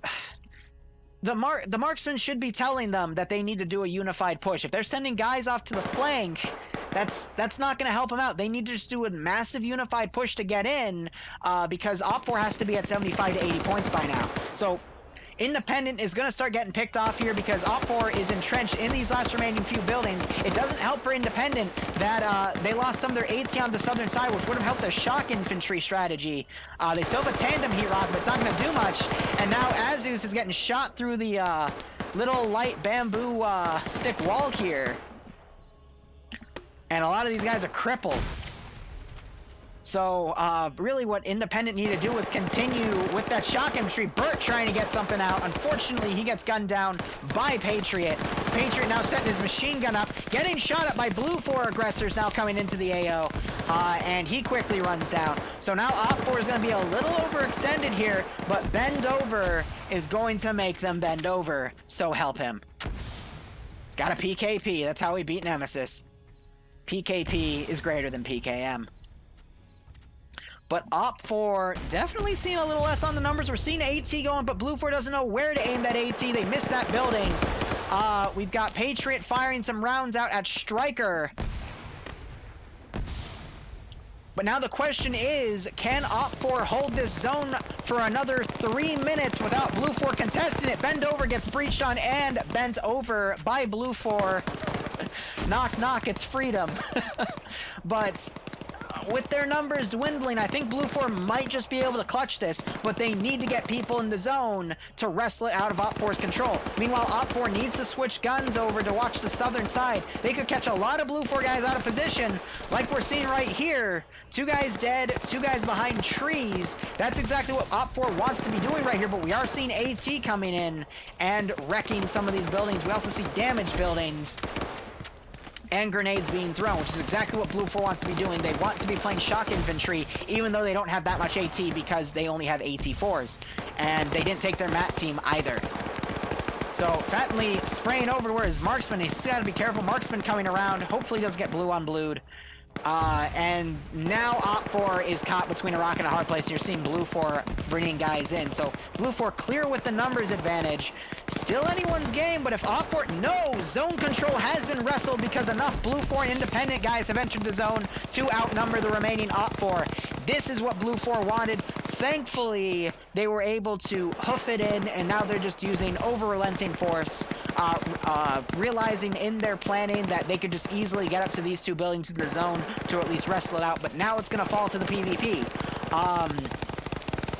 The marksman should be telling them that they need to do a unified push. If they're sending guys off to the flank, that's not going to help them out. They need to just do a massive unified push to get in, because Op 4 has to be at 75 to 80 points by now. So Independent is going to start getting picked off here because Op 4 is entrenched in these last remaining few buildings. It doesn't help for Independent that they lost some of their AT on the southern side, which would have helped their shock infantry strategy. They still have a tandem heat rock, but it's not going to do much. And now Azus is getting shot through the little light bamboo stick wall here. And a lot of these guys are crippled. So, really what Independent needed to do was continue with that shock infantry. Burt trying to get something out. Unfortunately, he gets gunned down by Patriot. Patriot now setting his machine gun up, getting shot at by Blue 4 aggressors now coming into the AO. And he quickly runs down. So now Op 4 is going to be a little overextended here, but bend over is going to make them bend over. So help him. It's got a PKP. That's how we beat Nemesis. PKP is greater than PKM. But Op 4 definitely seeing a little less on the numbers. We're seeing AT going, but Blue 4 doesn't know where to aim that AT. They missed that building. We've got Patriot firing some rounds out at Striker. But now the question is, can Op 4 hold this zone for another 3 minutes without Blue 4 contesting it? Bend over gets breached on and bent over by Blue 4. Knock, knock, it's freedom. But with their numbers dwindling, I think Blue 4 might just be able to clutch this, but they need to get people in the zone to wrestle it out of Op 4's control. Meanwhile, Op 4 needs to switch guns over to watch the southern side. They could catch a lot of Blue 4 guys out of position, like we're seeing right here. 2 guys dead, 2 guys behind trees. That's exactly what Op 4 wants to be doing right here, but we are seeing AT coming in and wrecking some of these buildings. We also see damaged buildings and grenades being thrown, which is exactly what Blue 4 wants to be doing. They want to be playing shock infantry, even though they don't have that much AT because they only have AT4s. And they didn't take their MAT team either. So Fattenly spraying over to where his marksman. He's got to be careful. Marksman coming around. Hopefully he doesn't get blue on blued. And now Op4 is caught between a rock and a hard place. You're seeing Blue 4 bringing guys in. So Blue 4 clear with the numbers advantage. Still anyone's game, but if Op4... No! Zone control has been wrestled because enough Blue 4 and independent guys have entered the zone to outnumber the remaining Op4. This is what Blue 4 wanted. Thankfully, they were able to hoof it in, and now they're just using over-relenting force, realizing in their planning that they could just easily get up to these two buildings in the zone to at least wrestle it out, but now it's going to fall to the PvP.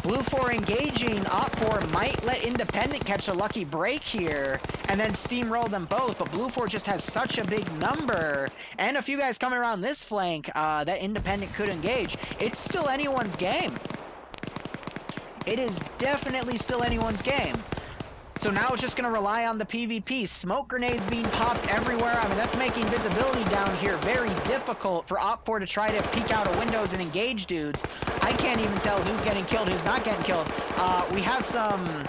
Blue 4 engaging, Op4 might let Independent catch a lucky break here, and then steamroll them both, but Blue 4 just has such a big number, and a few guys coming around this flank that Independent could engage. It's still anyone's game. It is definitely still anyone's game. So now it's just going to rely on the PvP. Smoke grenades being popped everywhere. I mean, that's making visibility down here very difficult for Op4 to try to peek out of windows and engage dudes. I can't even tell who's getting killed, who's not getting killed. We have some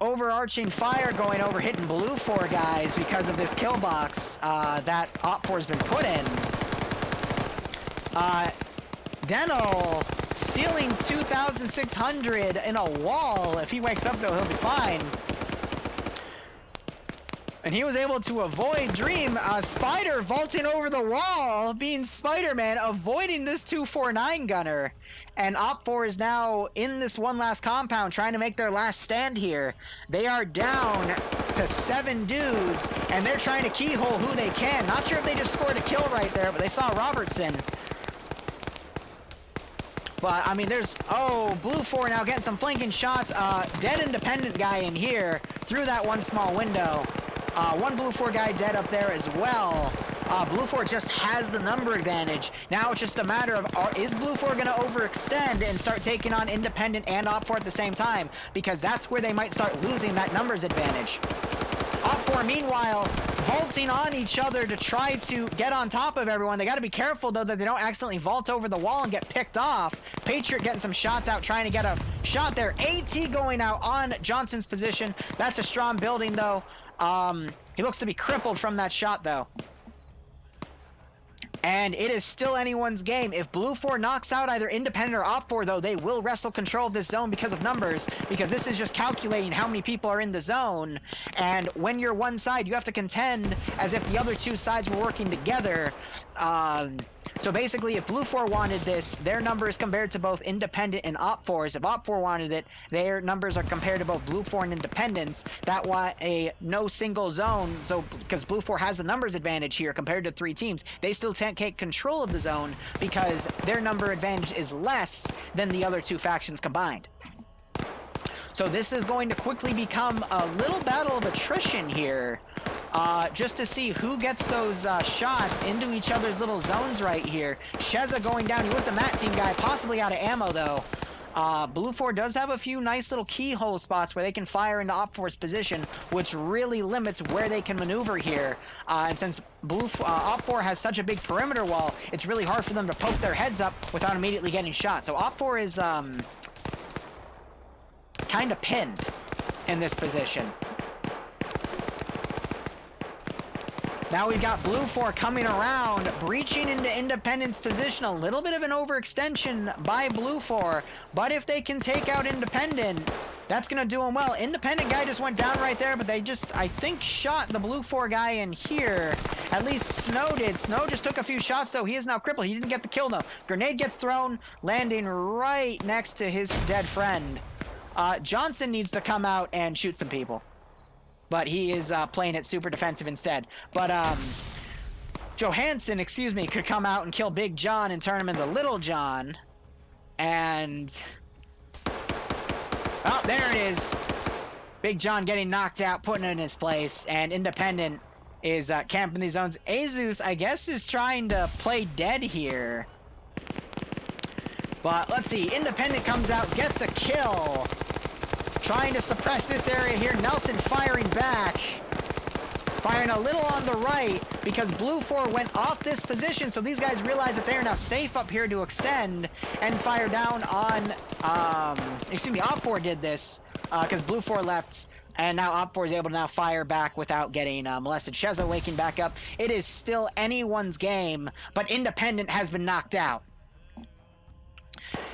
overarching fire going over hitting Blue 4 guys because of this kill box that Op4 has been put in. Dental sealing 2,600 in a wall. If he wakes up though, he'll be fine. And he was able to avoid Dream. Spider vaulting over the wall, being Spider-Man, avoiding this 249 gunner. And Op4 is now in this one last compound trying to make their last stand here. They are down to 7 dudes, and they're trying to keyhole who they can. Not sure if they just scored a kill right there, but they saw Robertson. But, I mean, there's... Oh, Blue 4 now getting some flanking shots. Dead independent guy in here through that one small window. One Blue 4 guy dead up there as well. Blue 4 just has the number advantage. Now it's just a matter of, is Blue 4 going to overextend and start taking on independent and Op4 at the same time? Because that's where they might start losing that numbers advantage. Op4, meanwhile, vaulting on each other to try to get on top of everyone. They got to be careful, though, that they don't accidentally vault over the wall and get picked off. Patriot getting some shots out, trying to get a shot there. AT going out on Johnson's position. That's a strong building, though. He looks to be crippled from that shot, though. And it is still anyone's game. If Blue 4 knocks out either Independent or Op4, though, they will wrestle control of this zone because of numbers, because this is just calculating how many people are in the zone. And when you're one side, you have to contend as if the other two sides were working together. So basically, if Blue 4 wanted this, their numbers compared to both Independent and Op4s. If Op4 wanted it, their numbers are compared to both Blue 4 and Independents. That way, no single zone. So, because Blue 4 has a numbers advantage here compared to 3 teams, they still can't take control of the zone because their number advantage is less than the other 2 factions combined. So this is going to quickly become a little battle of attrition here. Just to see who gets those shots into each other's little zones right here. Sheza going down. He was the Mat Team guy, possibly out of ammo, though. Blue 4 does have a few nice little keyhole spots where they can fire into Op4's position, which really limits where they can maneuver here. And since Op4 has such a big perimeter wall, it's really hard for them to poke their heads up without immediately getting shot. So Op4 is kind of pinned in this position. Now we've got Blue 4 coming around, breaching into Independent's position. A little bit of an overextension by Blue 4, but if they can take out Independent, that's going to do them well. Independent guy just went down right there, but they just, I think, shot the Blue 4 guy in here. At least Snow did. Snow just took a few shots, though. He is now crippled. He didn't get the kill, though. Grenade gets thrown, landing right next to his dead friend. Johnson needs to come out and shoot some people. But he is playing it super defensive instead. But Johansson, could come out and kill Big John and turn him into Little John. And... oh, there it is. Big John getting knocked out, putting it in his place. And Independent is camping these zones. Azus, I guess, is trying to play dead here. But let's see. Independent comes out, gets a kill. Trying to suppress this area here. Nelson firing back. Firing a little on the right because Blue 4 went off this position. So these guys realize that they are now safe up here to extend and fire down on... Op4 did this because Blue 4 left And now Op4 is able to now fire back without getting molested. Sheza waking back up. It is still anyone's game, but Independent has been knocked out.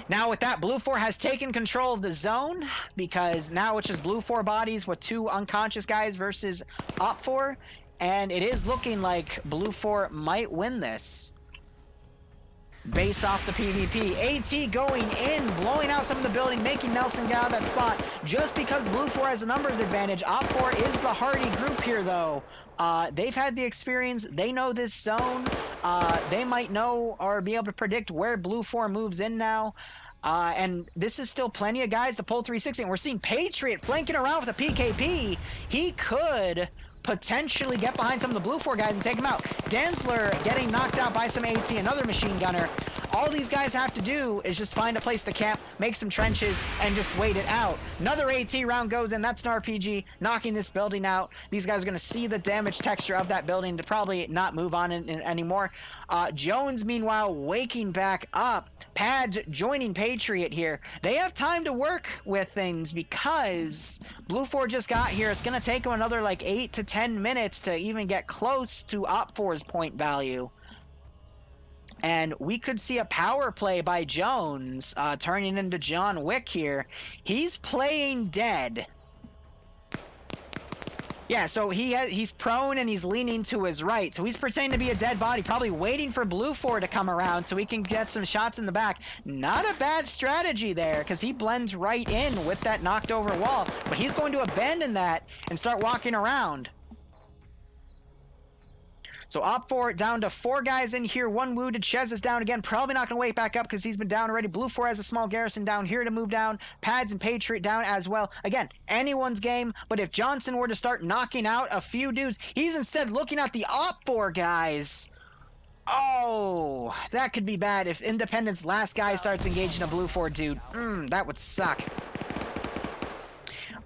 Now with that, Blue 4 has taken control of the zone, because now it's just Blue 4 bodies with 2 unconscious guys versus Op 4, and it is looking like Blue 4 might win this based off the PvP. AT going in, blowing out some of the building, making Nelson get out of that spot. Just because Blue 4 has a numbers advantage, Op 4 is the hardy group here though. They've had the experience, they know this zone, they might know or be able to predict where Blue 4 moves in now. And this is still plenty of guys to pull 360, and we're seeing Patriot flanking around with a PKP. He could potentially get behind some of the Blue 4 guys and take them out. Danzler getting knocked out by some AT, another machine gunner. All these guys have to do is just find a place to camp, make some trenches, and just wait it out. Another AT round goes in. That's an RPG, knocking this building out. These guys are going to see the damage texture of that building to probably not move on anymore. Jones, meanwhile, waking back up. Pads joining Patriot here. They have time to work with things because Blue 4 just got here. It's going to take them another like 8 to 10 minutes to even get close to Op 4's point value. And we could see a power play by Jones turning into John Wick here. He's playing dead. Yeah, so he's prone and he's leaning to his right. So he's pretending to be a dead body, probably waiting for Blue 4 to come around so he can get some shots in the back. Not a bad strategy there, because he blends right in with that knocked over wall. But he's going to abandon that and start walking around. So Op 4 down to 4 guys in here, 1 wounded. Chez is down again, probably not going to wake back up because he's been down already. Blue 4 has a small garrison down here to move down. Pads and Patriot down as well. Again, anyone's game, but if Johnson were to start knocking out a few dudes, he's instead looking at the Op 4 guys. Oh, that could be bad if Independent's last guy starts engaging a Blue 4 dude. That would suck.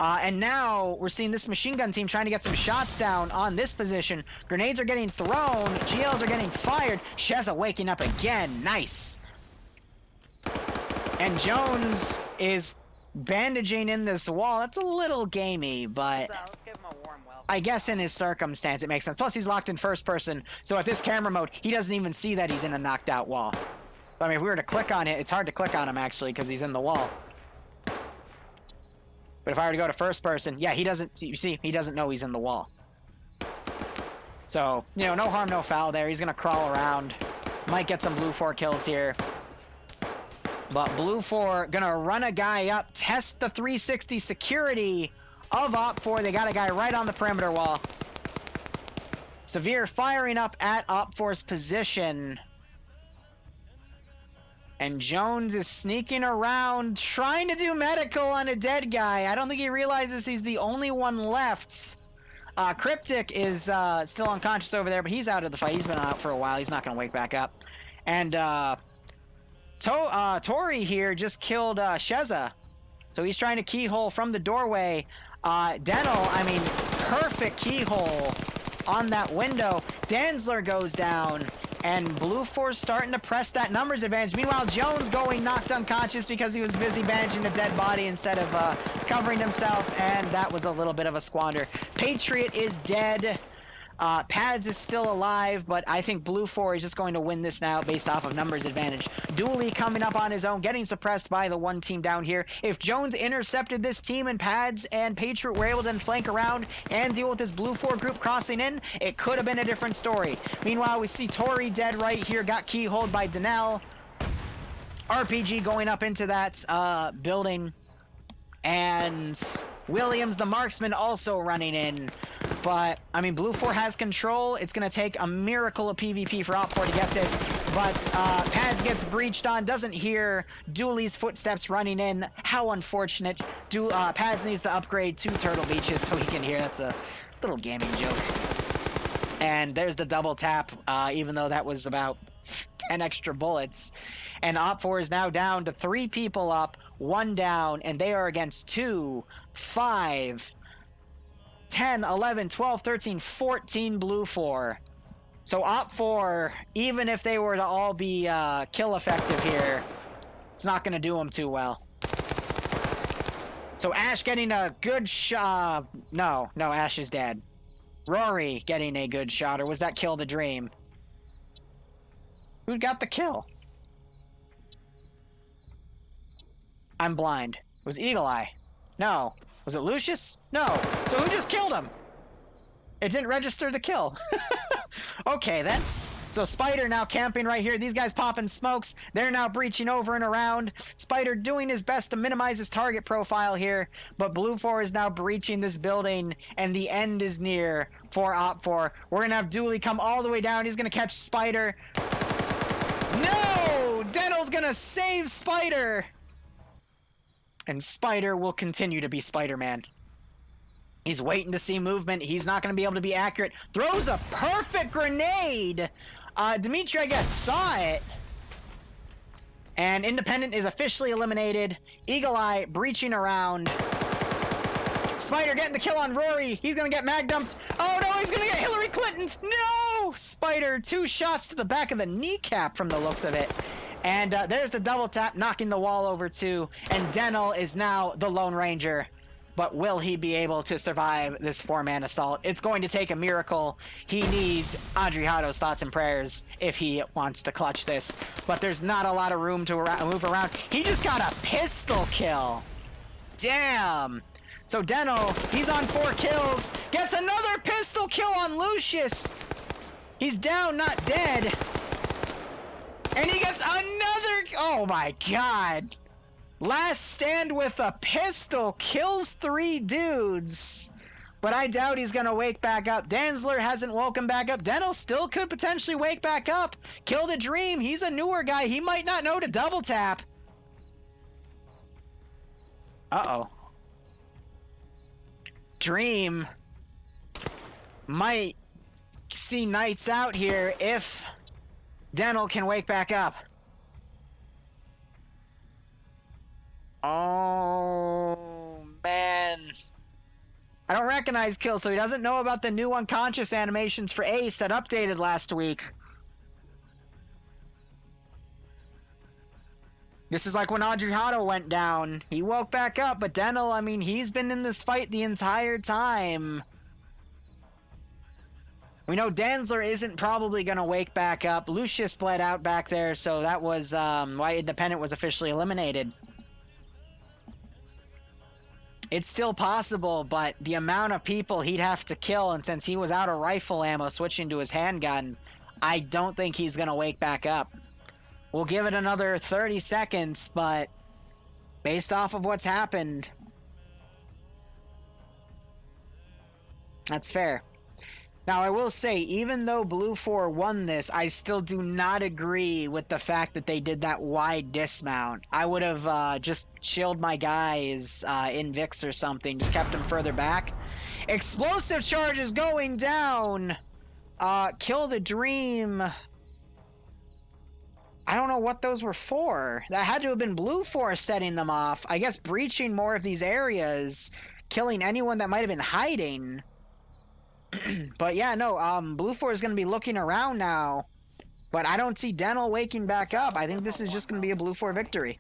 And now we're seeing this machine gun team trying to get some shots down on this position. Grenades are getting thrown. GLs are getting fired. Sheza waking up again. Nice. And Jones is bandaging in this wall. That's a little gamey, but let's give him a warm welcome. I guess in his circumstance it makes sense. Plus he's locked in first person, so at this camera mode, he doesn't even see that he's in a knocked out wall. But I mean, if we were to click on it, it's hard to click on him actually because he's in the wall. But if I were to go to first person, yeah, he doesn't, you see, he doesn't know he's in the wall. So, you know, no harm, no foul there. He's going to crawl around. Might get some Blue 4 kills here. But Blue 4 going to run a guy up, test the 360 security of Op 4. They got a guy right on the perimeter wall. Severe firing up at Op 4's position. And Jones is sneaking around, trying to do medical on a dead guy. I don't think he realizes he's the only one left. Cryptic is still unconscious over there, but he's out of the fight. He's been out for a while. He's not going to wake back up. And Tori here just killed Sheza. So he's trying to keyhole from the doorway. Dental, I mean, perfect keyhole on that window. Danzler goes down. And Blue 4's starting to press that numbers advantage. Meanwhile, Jones going knocked unconscious because he was busy bandaging a dead body instead of covering himself, and that was a little bit of a squander. Patriot is dead. Pads is still alive, but I think Blue 4 is just going to win this now based off of numbers advantage. Dooley coming up on his own, getting suppressed by the one team down here. If Jones intercepted this team and Pads and Patriot were able to then flank around and deal with this Blue 4 group crossing in, it could have been a different story. Meanwhile, we see Tori dead right here, got keyholed by Danelle. RPG going up into that building. And Williams, the marksman, also running in. But, I mean, Blue 4 has control. It's going to take a miracle of PvP for Op 4 to get this. But Pads gets breached on, doesn't hear Dooley's footsteps running in. How unfortunate. Pads needs to upgrade 2 Turtle Beaches so he can hear. That's a little gaming joke. And there's the double tap, even though that was about 10 extra bullets. And Op 4 is now down to 3 people up, 1 down, and they are against 2, 5, 10, 11, 12, 13, 14 Blue 4. So Op 4, even if they were to all be kill effective here, it's not going to do them too well. So Ash getting a good shot. No, Ash is dead. Rory getting a good shot, or was that Kill the Dream? Who got the kill? I'm blind. It was Eagle Eye. No. Was it Lucius? No. So who just killed him? It didn't register the kill. Okay, then. So Spider now camping right here. These guys popping smokes. They're now breaching over and around. Spider doing his best to minimize his target profile here. But Blue 4 is now breaching this building. And the end is near for Op 4. We're going to have Dooley come all the way down. He's going to catch Spider. No! Dental's going to save Spider. And Spider will continue to be Spider-Man. He's waiting to see movement. He's not going to be able to be accurate. Throws a perfect grenade. Dimitri, I guess, saw it. And Independent is officially eliminated. Eagle Eye breaching around. Spider getting the kill on Rory. He's going to get mag dumped. Oh, no, he's going to get Hillary Clinton. No! Spider, 2 shots to the back of the kneecap from the looks of it. And there's the double tap, knocking the wall over too. And Dental is now the Lone Ranger. But will he be able to survive this 4-man assault? It's going to take a miracle. He needs Adriano's thoughts and prayers if he wants to clutch this. But there's not a lot of room to move around. He just got a pistol kill. Damn. So Dental, he's on 4 kills. Gets another pistol kill on Lucius. He's down, not dead. And he gets another... Oh my god. Last stand with a pistol. Kills 3 dudes. But I doubt he's going to wake back up. Danzler hasn't woken back up. Dental still could potentially wake back up. Killed a Dream. He's a newer guy. He might not know to double tap. Uh-oh. Dream might see Knights Out here if Dental can wake back up. Oh, man. I don't recognize Kill, so he doesn't know about the new unconscious animations for Ace that updated last week. This is like when Adriano went down. He woke back up, but Dental, I mean, he's been in this fight the entire time. We know Danzler isn't probably going to wake back up. Lucius bled out back there, so that was why Independent was officially eliminated. It's still possible, but the amount of people he'd have to kill, and since he was out of rifle ammo switching to his handgun, I don't think he's going to wake back up. We'll give it another 30 seconds, but based off of what's happened, that's fair. Now, I will say, even though Blue 4 won this, I still do not agree with the fact that they did that wide dismount. I would have just chilled my guys in Vix or something, just kept them further back. Explosive charges going down. Kill the Dream. I don't know what those were for. That had to have been Blue 4 setting them off. I guess breaching more of these areas, killing anyone that might have been hiding. But yeah, no, Blue 4 is going to be looking around now. But I don't see Dental waking back up. I think this is just going to be a Blue 4 victory.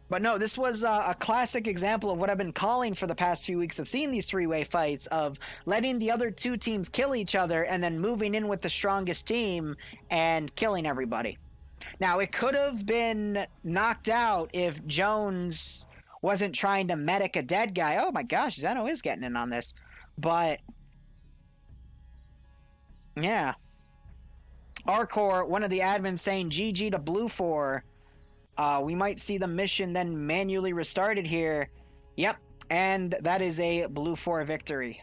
But no, this was a classic example of what I've been calling for the past few weeks of seeing these 3-way fights, of letting the other 2 teams kill each other and then moving in with the strongest team and killing everybody. Now, it could have been knocked out if Jones wasn't trying to medic a dead guy. Oh my gosh, Zeno is getting in on this. But yeah. Arcor, one of the admins, saying GG to Blue 4. We might see the mission then manually restarted here. Yep, and that is a Blue 4 victory.